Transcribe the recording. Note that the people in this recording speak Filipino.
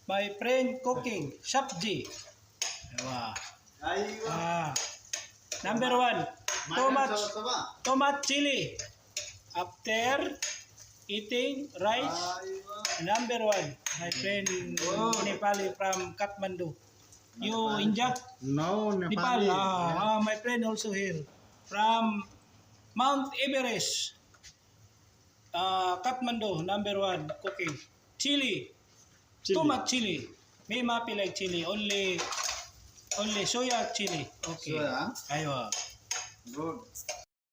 My friend cooking, Shopji. Wow. Number 1, too much chili. After eating rice, number 1, my friend Nepali from Kathmandu. You India? No, Nepal. Nepali. My friend also here from Mount Everest. Kathmandu, number 1 cooking. Chili. Too much chili. May mapi like chili. Only soya chili. Okay. Soya? Aywa. Good.